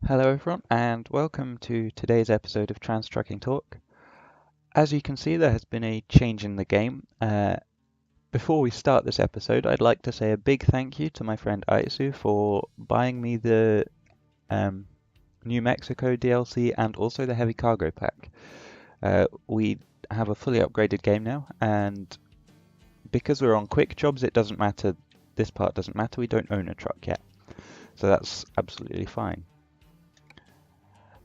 Hello everyone and welcome to today's episode of Trans Trucking Talk. As you can see, there has been a change in the game. Before we start this episode, I'd like to say a big thank you to my friend Aisu for buying me the New Mexico DLC and also the Heavy Cargo Pack. We have a fully upgraded game now, and because we're on quick jobs, it doesn't matter. This part doesn't matter. We don't own a truck yet, so that's absolutely fine.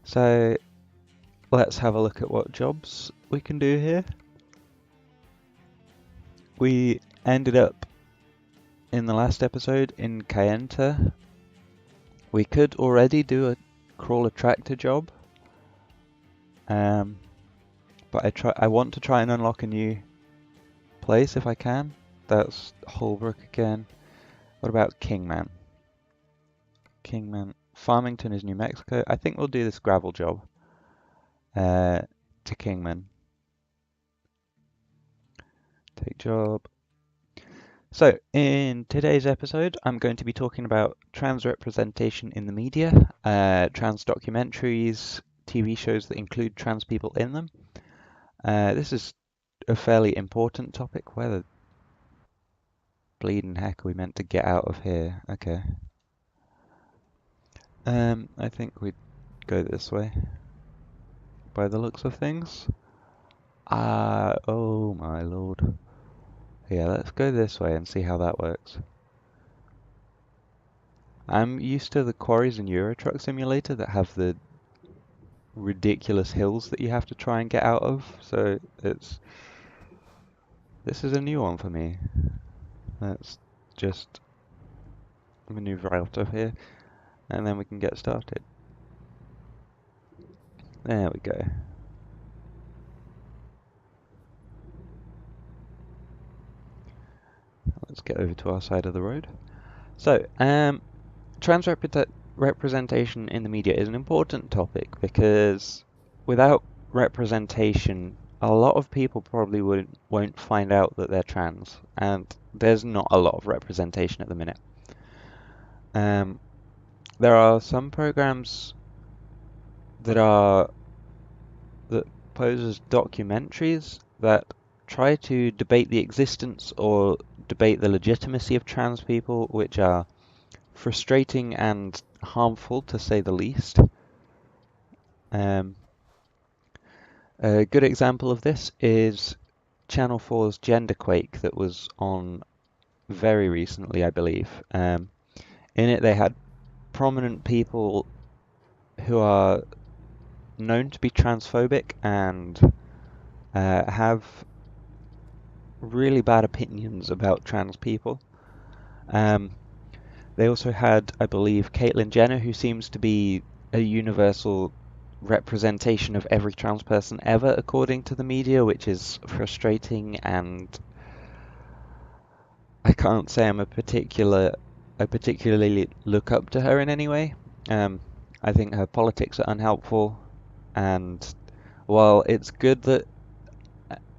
So let's have a look at what jobs we can do here. We ended up in the last episode in Kayenta. We could already do a crawl a tractor job, but I want to try and unlock a new place if I can. That's Holbrook again. What about Kingman? Farmington is New Mexico. I think we'll do this gravel job to Kingman. Take job. So, in today's episode, I'm going to be talking about trans representation in the media, trans documentaries, TV shows that include trans people in them. This is a fairly important topic. Where the bleeding heck are we meant to get out of here? Okay. I think we'd go this way, by the looks of things. Oh my lord. Yeah, let's go this way and see how that works. I'm used to the quarries in Euro Truck Simulator that have the ridiculous hills that you have to try and get out of, so this is a new one for me. Let's just maneuver out of here and then we can get started. There we go. Let's get over to our side of the road. So, trans representation in the media is an important topic because without representation, a lot of people probably won't find out that they're trans, and there's not a lot of representation at the minute. There are some programs that pose as documentaries that try to debate the existence or debate the legitimacy of trans people, which are frustrating and harmful to say the least. A good example of this is Channel 4's Genderquake that was on very recently, I believe. In it they had prominent people who are known to be transphobic and have really bad opinions about trans people. They also had, I believe, Caitlyn Jenner, who seems to be a universal representation of every trans person ever, according to the media, which is frustrating, and I can't say I particularly look up to her in any way. I think her politics are unhelpful, and while it's good that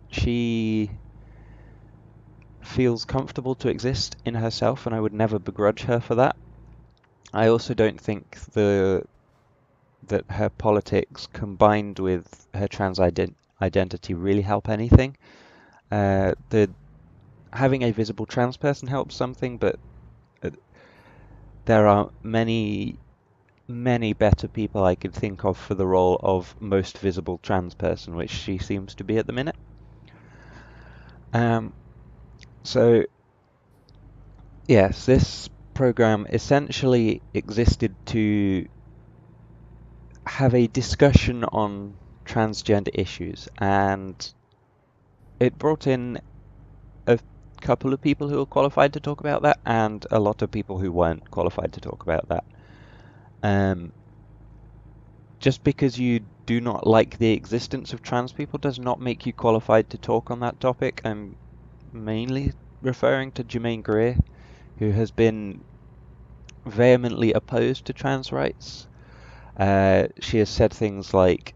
she feels comfortable to exist in herself, and I would never begrudge her for that, I also don't think that her politics combined with her trans identity really help anything. Having a visible trans person helps something, but there are many better people I could think of for the role of most visible trans person, which she seems to be at the minute. So yes, this program essentially existed to have a discussion on transgender issues, and it brought in a couple of people who were qualified to talk about that and a lot of people who weren't qualified to talk about that. Just because you do not like the existence of trans people does not make you qualified to talk on that topic. I'm mainly referring to Jermaine Greer, who has been vehemently opposed to trans rights. She has said things like,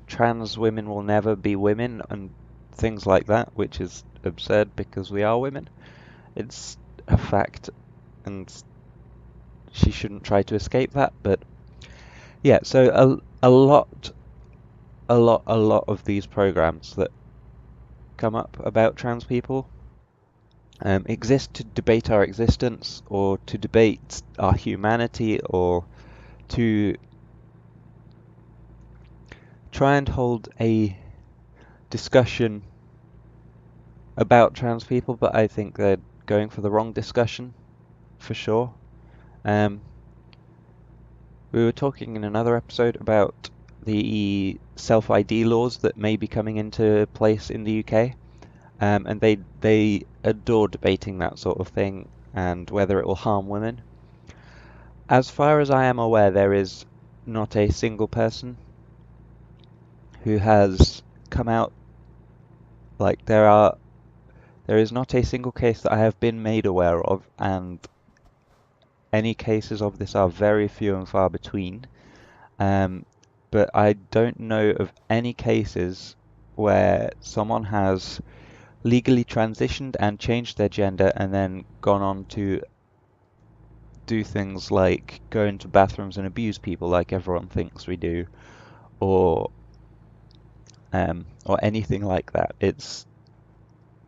trans women will never be women, and things like that, which is absurd because we are women. It's a fact, and she shouldn't try to escape that. But yeah, so a lot of these programs that come up about trans people exist to debate our existence, or to debate our humanity, or to try and hold a discussion about trans people, but I think they're going for the wrong discussion, for sure. Um, we were talking in another episode about the self-ID laws that may be coming into place in the UK, and they adore debating that sort of thing and whether it will harm women. As far as I am aware, there is not a single person who has come out, like there is not a single case that I have been made aware of, and any cases of this are very few and far between. Um, but I don't know of any cases where someone has legally transitioned and changed their gender and then gone on to do things like go into bathrooms and abuse people like everyone thinks we do, or or anything like that. It's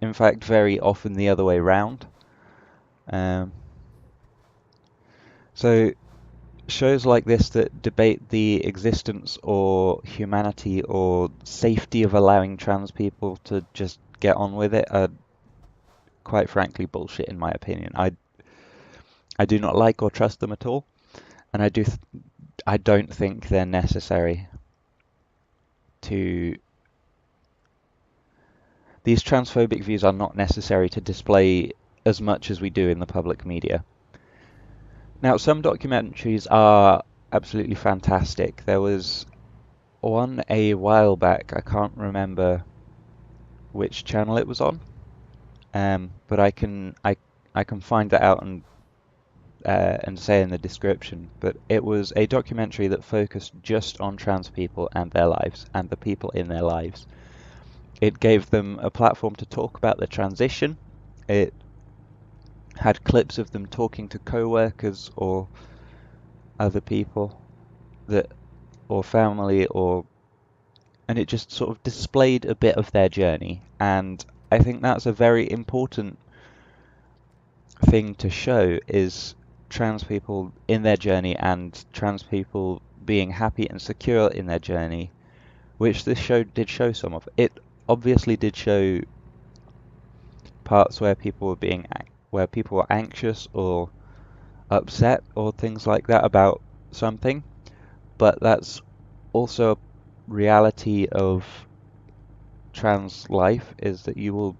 in fact very often the other way round. Um, so shows like this that debate the existence or humanity or safety of allowing trans people to just get on with it are quite frankly bullshit in my opinion. I do not like or trust them at all, and I don't think they're necessary to these transphobic views are not necessary to display as much as we do in the public media. Now, some documentaries are absolutely fantastic. There was one a while back, I can't remember which channel it was on, but I can find that out and say in the description. But it was a documentary that focused just on trans people and their lives and the people in their lives. It gave them a platform to talk about the transition. It had clips of them talking to co-workers or other people that or family, or and it just sort of displayed a bit of their journey. And I think that's a very important thing to show, is trans people in their journey and trans people being happy and secure in their journey, which this show did show some of. It obviously did show parts where where people were anxious or upset or things like that about something, but that's also a reality of trans life, is that you will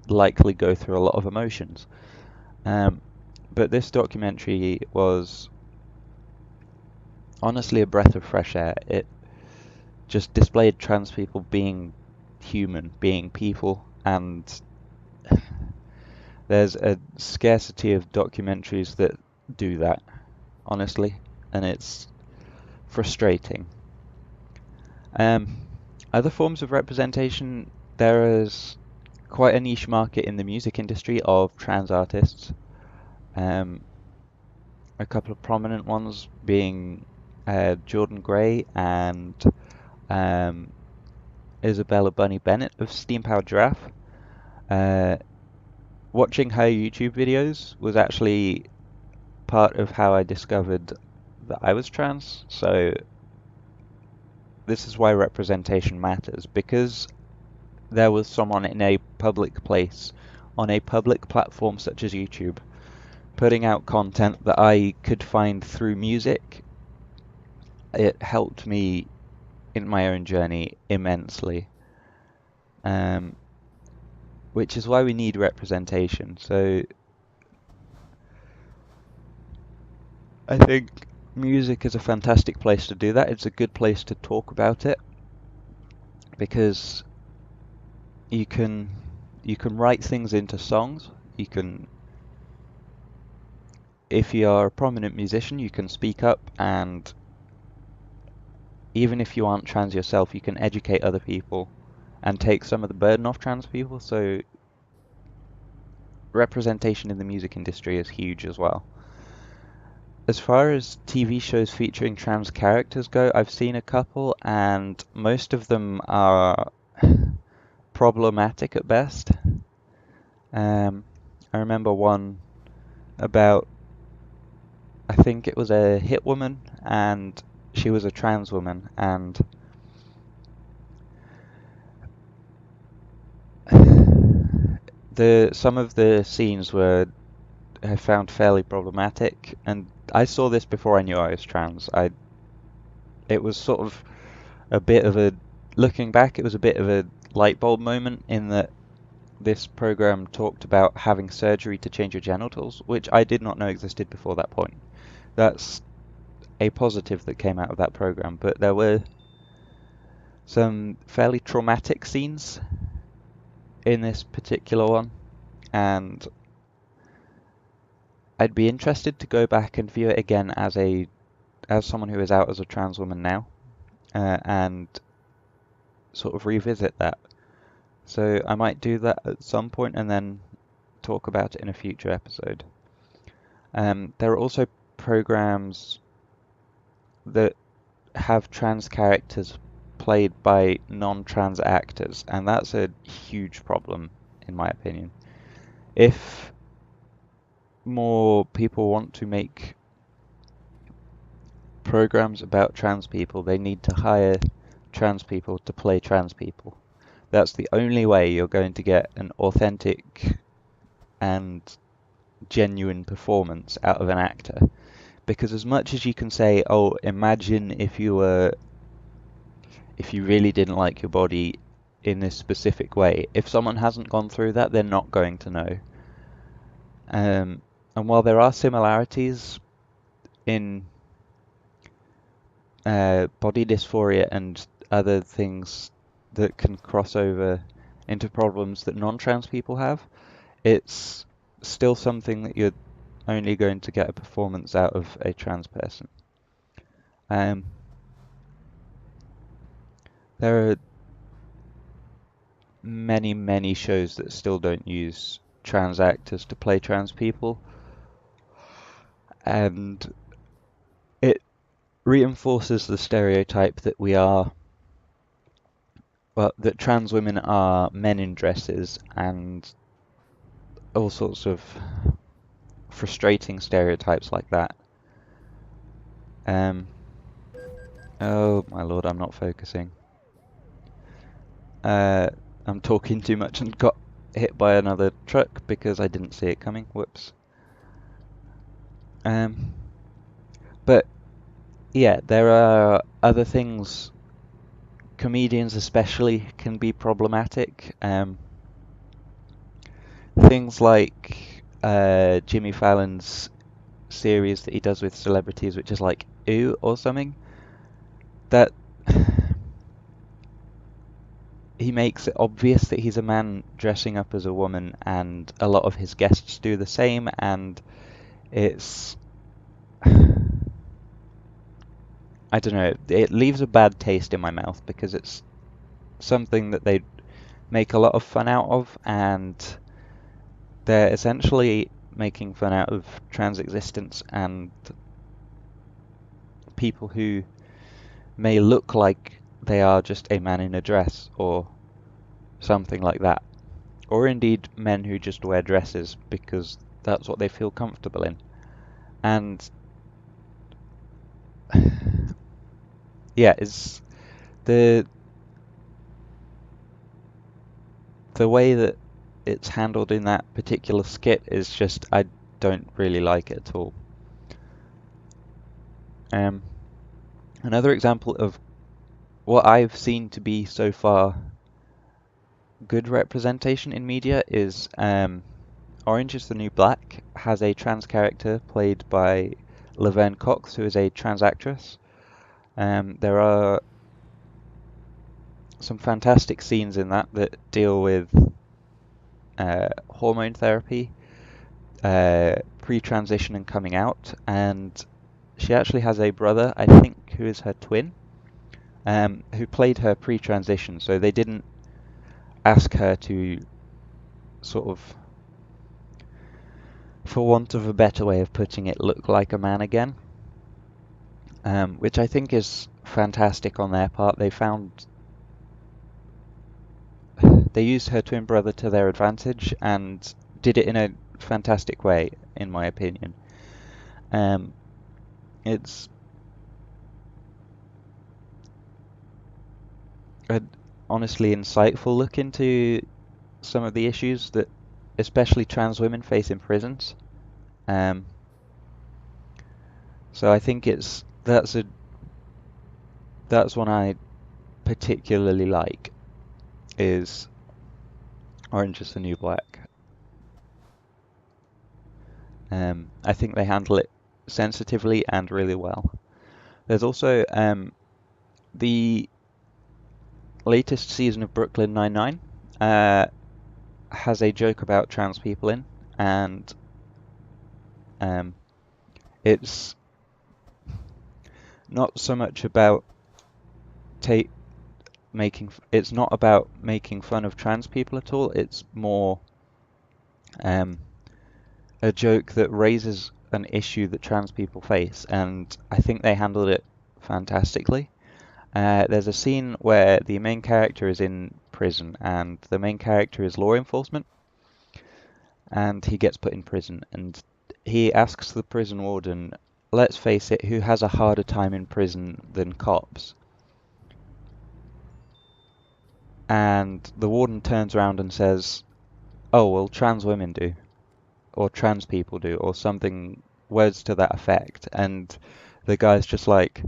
likely go through a lot of emotions. Um, but this documentary was honestly a breath of fresh air. It just displayed trans people being human, being people, and there's a scarcity of documentaries that do that, honestly, and it's frustrating. Um, Other forms of representation, there is quite a niche market in the music industry of trans artists. Um, a couple of prominent ones being Jordan Gray and um, Isabella Bunny Bennett of Steam Powered Giraffe. Uh, Watching her YouTube videos was actually part of how I discovered that I was trans. So this is why representation matters, because there was someone in a public place, on a public platform such as YouTube, putting out content that I could find through music. It helped me in my own journey immensely, um, which is why we need representation. So I think music is a fantastic place to do that. It's a good place to talk about it, because you can you can write things into songs. You can, if you are a prominent musician, you can speak up, and even if you aren't trans yourself, you can educate other people and take some of the burden off trans people. So representation in the music industry is huge as well. as far as TV shows featuring trans characters go, I've seen a couple, and most of them are problematic at best. I remember one about, I think it was a hit woman, and she was a trans woman, and some of the scenes were I found fairly problematic, and I saw this before I knew I was trans. It was sort of a bit of a, looking back, it was a bit of a light bulb moment in that this program talked about having surgery to change your genitals, which I did not know existed before that point. That's a positive that came out of that program, but there were some fairly traumatic scenes in this particular one, and I'd be interested to go back and view it again as someone who is out as a trans woman now, and sort of revisit that. So I might do that at some point and then talk about it in a future episode. There are also programs that have trans characters played by non-trans actors, and that's a huge problem, in my opinion. If more people want to make programs about trans people, they need to hire trans people to play trans people. That's the only way you're going to get an authentic and genuine performance out of an actor. Because as much as you can say, oh, imagine if you really didn't like your body in this specific way, if someone hasn't gone through that, they're not going to know. And while there are similarities in body dysphoria and other things that can cross over into problems that non-trans people have, it's still something that you're only going to get a performance out of a trans person. There are many, many shows that still don't use trans actors to play trans people, and it reinforces the stereotype that that trans women are men in dresses and all sorts of frustrating stereotypes like that. Oh my lord, I'm not focusing. I'm talking too much and got hit by another truck because I didn't see it coming. Whoops. But yeah, there are other things. Comedians especially can be problematic. Things like Jimmy Fallon's series that he does with celebrities, which is like Ooh or something. That he makes it obvious that he's a man dressing up as a woman, and a lot of his guests do the same, and it's I don't know, it leaves a bad taste in my mouth because it's something that they make a lot of fun out of, and they're essentially making fun out of trans existence and people who may look like they are just a man in a dress or something like that. Or indeed men who just wear dresses because that's what they feel comfortable in. And yeah, it's the way that it's handled in that particular skit is just, I don't really like it at all. Another example of what I've seen to be so far good representation in media is Orange is the New Black has a trans character played by Laverne Cox, who is a trans actress. There are some fantastic scenes in that deal with hormone therapy, pre-transition and coming out, and she actually has a brother, I think, who is her twin, who played her pre-transition, so they didn't ask her to sort of for want of a better way of putting it, look like a man again, which I think is fantastic on their part. They used her twin brother to their advantage and did it in a fantastic way, in my opinion. Um, it's a honestly insightful look into some of the issues that especially trans women face in prisons. Um, so I think that's one I particularly like, is Orange is the New Black. I think they handle it sensitively and really well. There's also the latest season of Brooklyn Nine-Nine has a joke about trans people in, and um, it's not so much about it's not about making fun of trans people at all. It's more um, a joke that raises an issue that trans people face, and I think they handled it fantastically. There's a scene where the main character is in prison, and the main character is law enforcement, and he gets put in prison, and he asks the prison warden, let's face it, who has a harder time in prison than cops? And the warden turns around and says, oh, well, trans women do, or trans people do, or something, words to that effect. And the guy's just like,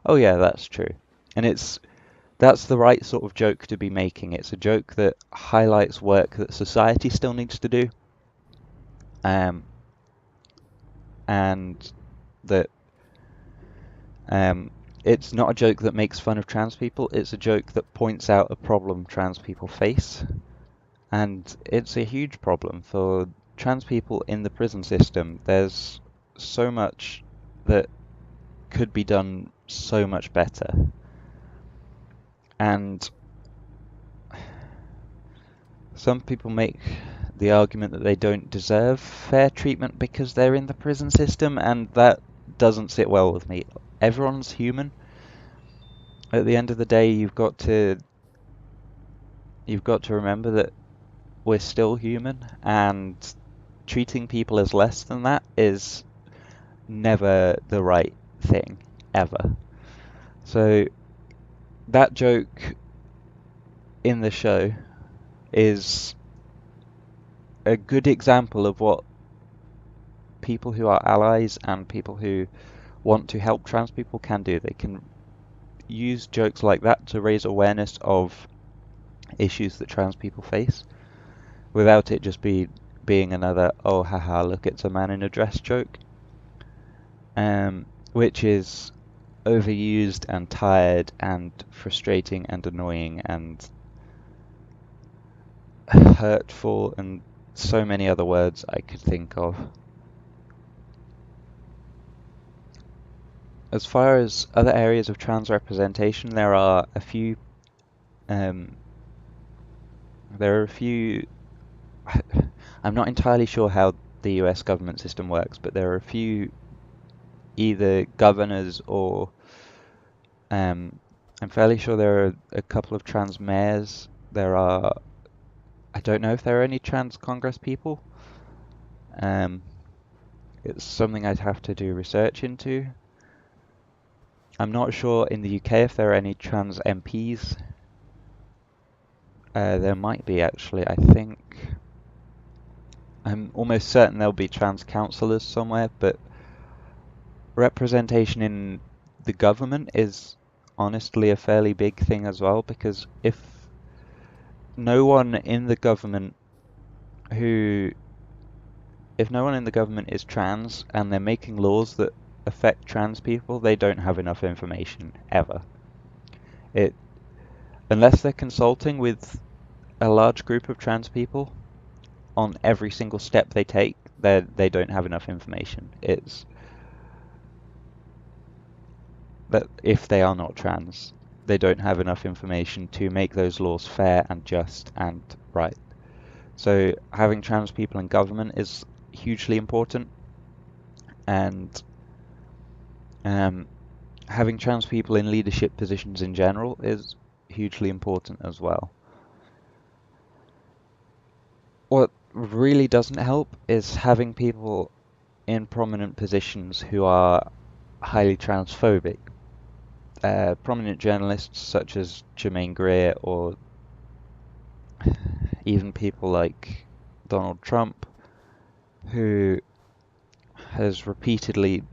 oh yeah, that's true. And that's the right sort of joke to be making. It's a joke that highlights work that society still needs to do, um, and that um, it's not a joke that makes fun of trans people. It's a joke that points out a problem trans people face, and it's a huge problem for trans people in the prison system. There's so much that could be done so much better, and some people make the argument that they don't deserve fair treatment because they're in the prison system, and that doesn't sit well with me. Everyone's human. At the end of the day, you've got to remember that we're still human, and treating people as less than that is never the right thing, ever. So that joke in the show is a good example of what people who are allies and people who want to help trans people can do. They can use jokes like that to raise awareness of issues that trans people face without it just being another, oh haha, look, it's a man in a dress joke, which is overused and tired and frustrating and annoying and hurtful and so many other words I could think of. As far as other areas of trans representation, there are a few. Um, there are a few. I'm not entirely sure how the US government system works, but there are a few either governors or I'm fairly sure there are a couple of trans mayors. I don't know if there are any trans Congress people. Um, it's something I'd have to do research into. I'm not sure in the UK if there are any trans MPs. There might be actually, I think. I'm almost certain there'll be trans councillors somewhere, but representation in the government is honestly a fairly big thing as well, because if no one in the government who if no one in the government is trans and they're making laws that affect trans people, they don't have enough information ever. It unless they're consulting with a large group of trans people on every single step they take, they don't have enough information. It's that if they are not trans, they don't have enough information to make those laws fair and just and right. So having trans people in government is hugely important, and having trans people in leadership positions in general is hugely important as well. What really doesn't help is having people in prominent positions who are highly transphobic. Prominent journalists such as Jermaine Greer, or even people like Donald Trump, who has repeatedly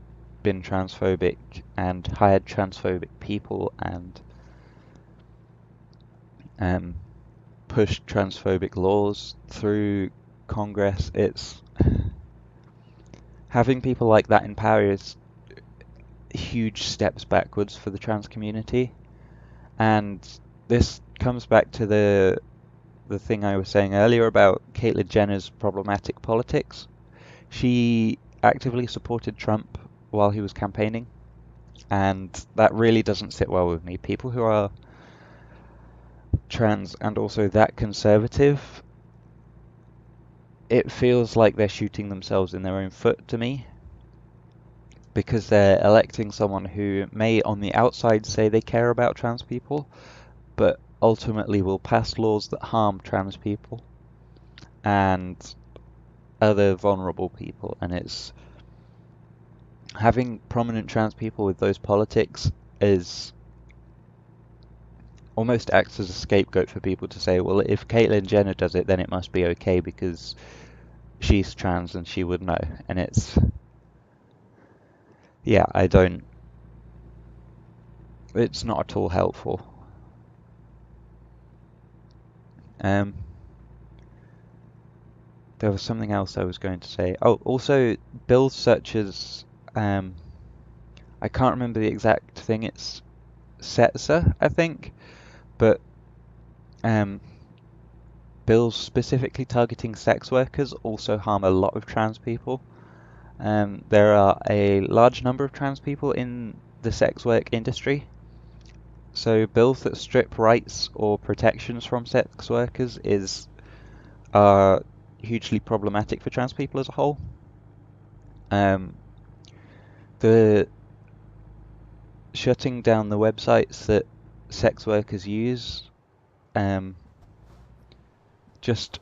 been transphobic and hired transphobic people and pushed transphobic laws through Congress. It's having people like that in power is huge steps backwards for the trans community, and this comes back to the thing I was saying earlier about Caitlyn Jenner's problematic politics. She actively supported Trump while he was campaigning, and that really doesn't sit well with me. People who are trans and also that conservative, it feels like they're shooting themselves in their own foot to me, because they're electing someone who may on the outside say they care about trans people, but ultimately will pass laws that harm trans people and other vulnerable people. And it's having prominent trans people with those politics is almost acts as a scapegoat for people to say, well, if Caitlyn Jenner does it, then it must be okay because she's trans and she would know. And it's, yeah, it's not at all helpful. Um, there was something else I was going to say. Oh, also bills such as, I can't remember the exact thing. It's SETSA, I think, but bills specifically targeting sex workers also harm a lot of trans people. There are a large number of trans people in the sex work industry, so bills that strip rights or protections from sex workers are hugely problematic for trans people as a whole. The shutting down the websites that sex workers use just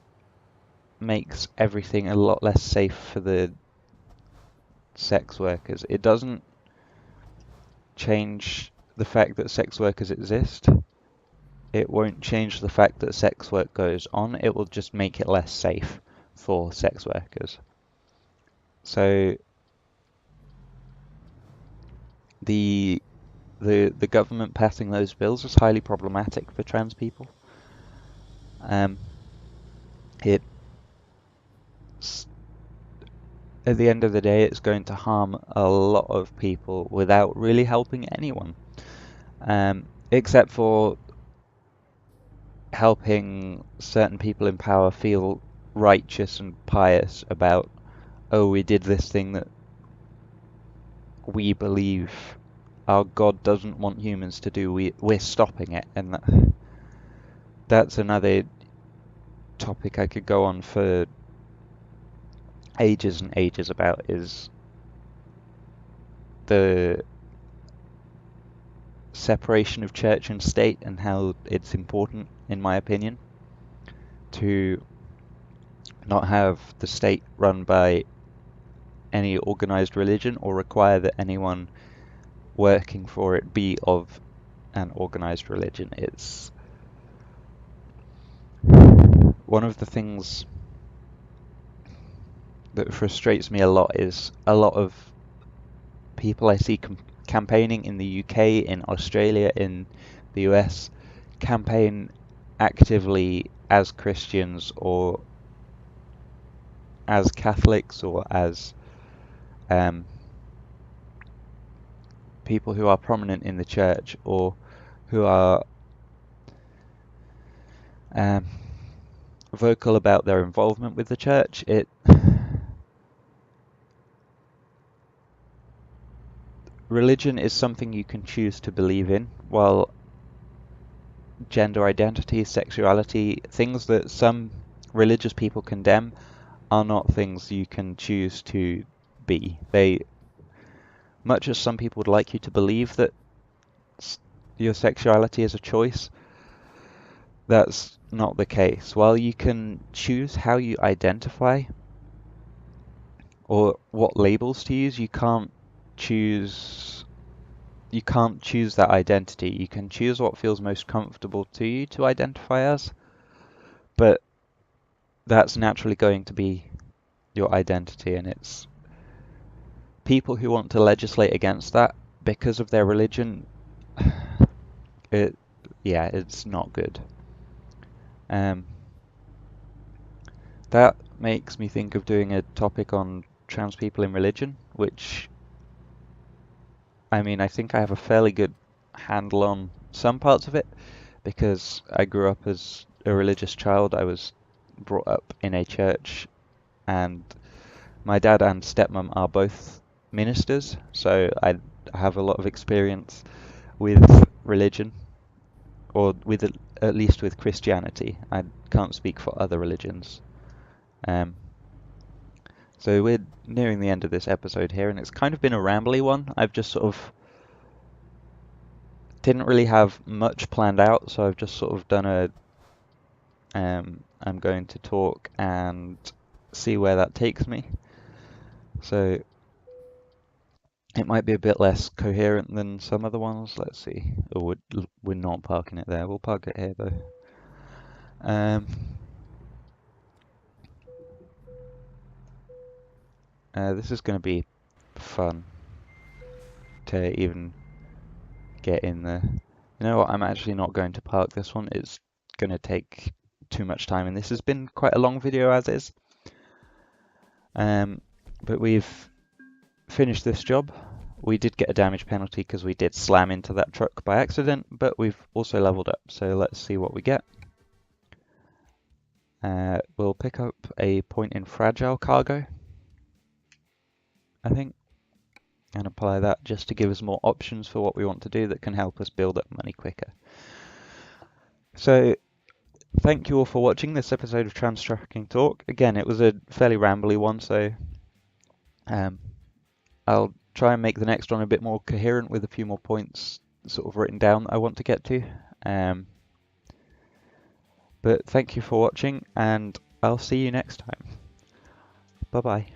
makes everything a lot less safe for the sex workers. It doesn't change the fact that sex workers exist. It won't change the fact that sex work goes on. It will just make it less safe for sex workers. So the government passing those bills is highly problematic for trans people. It At the end of the day, it's going to harm a lot of people without really helping anyone, except for helping certain people in power feel righteous and pious about, oh, we did this thing that we believe our God doesn't want humans to do. We're stopping it, and that's another topic I could go on for ages and ages about, is the separation of church and state and how it's important, in my opinion, to not have the state run by any organized religion or require that anyone working for it be of an organized religion. It's one of the things that frustrates me a lot is a lot of people I see campaigning in the UK, in Australia, in the US, campaign actively as Christians or as Catholics or as people who are prominent in the church or who are vocal about their involvement with the church. Religion is something you can choose to believe in, while gender identity, sexuality, things that some religious people condemn, are not things you can choose to be. Much as some people would like you to believe that your sexuality is a choice, that's not the case. While you can choose how you identify or what labels to use, choose you can't choose that identity. You can choose what feels most comfortable to you to identify as, but that's naturally going to be your identity, and it's people who want to legislate against that because of their religion, it's not good. That makes me think of doing a topic on trans people in religion, which, I mean, I think I have a fairly good handle on some parts of it because I grew up as a religious child. I was brought up in a church, and my dad and stepmom are both ministers, so I have a lot of experience with religion, or with at least with Christianity. I can't speak for other religions. Um, so we're nearing the end of this episode here, and it's kind of been a rambly one. I've just sort of didn't really have much planned out, so I've just sort of done I'm going to talk and see where that takes me. So it might be a bit less coherent than some other ones. Let's see. Oh, we're not parking it there. We'll park it here though. This is going to be fun to even get in there. You know what? I'm actually not going to park this one. It's going to take too much time, and this has been quite a long video as is. But we've finished this job. We did get a damage penalty because we did slam into that truck by accident, but we've also leveled up. So let's see what we get. We'll pick up a point in fragile cargo, I think, and apply that just to give us more options for what we want to do that can help us build up money quicker. So thank you all for watching this episode of Trans Tracking Talk. Again, it was a fairly rambly one, so I'll try and make the next one a bit more coherent with a few more points sort of written down that I want to get to. But thank you for watching, and I'll see you next time. Bye bye.